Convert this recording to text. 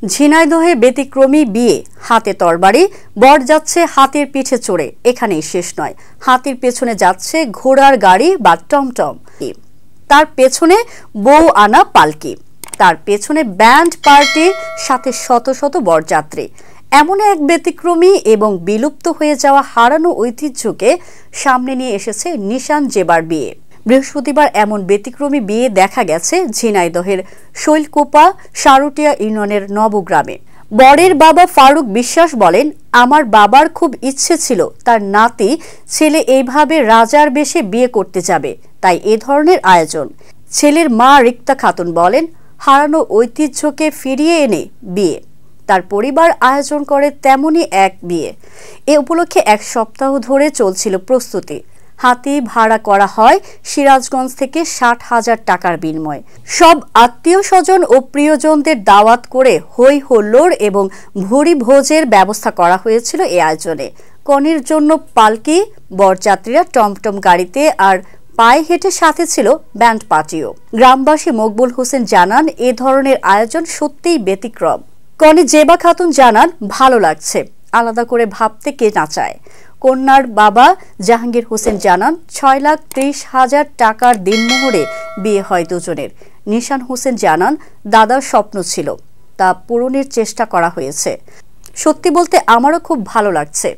ঝিনাইদহে ব্যতিক্রমী বিয়ে, হাতে তরবারি, বর যাচ্ছে হাতির পিঠে চড়ে। এখানেই শেষ নয়, হাতির পেছনে যাচ্ছে ঘোড়ার গাড়ি বা টমটম, তার পেছনে বউ আনা পালকি, তার পেছনে ব্যান্ড পার্টির সাথে শত শত বরযাত্রী। এমন এক ব্যতিক্রমী এবং বিলুপ্ত হয়ে যাওয়া হারানো ঐতিহ্যকে সামনে নিয়ে এসেছে নিশান জেবার বিয়ে। বৃহস্পতিবার এমন ব্যতিক্রমী বিয়ে দেখা গেছে ঝিনাইদহের শৈলকুপা সারুটিয়া ইউনিয়নের নবগ্রামে। বরের বাবা ফারুক বিশ্বাস বলেন, আমার বাবার খুব ইচ্ছে ছিল তার নাতি ছেলে এইভাবে রাজার বেশে বিয়ে করতে যাবে, তাই এ ধরনের আয়োজন। ছেলের মা রিক্তা খাতুন বলেন, হারানো ঐতিহ্যকে ফিরিয়ে এনে বিয়ে। তার পরিবার আয়োজন করে তেমনই এক বিয়ে। এ উপলক্ষে এক সপ্তাহ ধরে চলছিল প্রস্তুতি। হাতি ভাড়া করা হয় সিরাজগঞ্জ থেকে ৬০,০০০ টাকার বিনিময়ে। সব আত্মীয় স্বজন ও প্রিয়জনদের দাওয়াত করে হই হুল্লোড় এবং ভুরি ভোজের ব্যবস্থা করা হয়েছিল এই আয়োজনে। কনের জন্য পালকি, বরযাত্রীরা টমটম গাড়িতে আর পায়ে হেঁটে সাথে ছিল ব্যান্ড পার্টিও। গ্রামবাসী মকবুল হোসেন জানান, এ ধরনের আয়োজন সত্যিই ব্যতিক্রম। কনে জেবা খাতুন জানান, ভালো লাগছে, আলাদা করে ভাবতে কে না চায়। কন্যার বাবা জাহাঙ্গীর হোসেন জানান, ৬,৩০,০০০ টাকার দিনমোহরে বিয়ে হয় দুজনের। নিশান হোসেন জানান, দাদার স্বপ্ন ছিল, তা পূরণের চেষ্টা করা হয়েছে। সত্যি বলতে আমারও খুব ভালো লাগছে।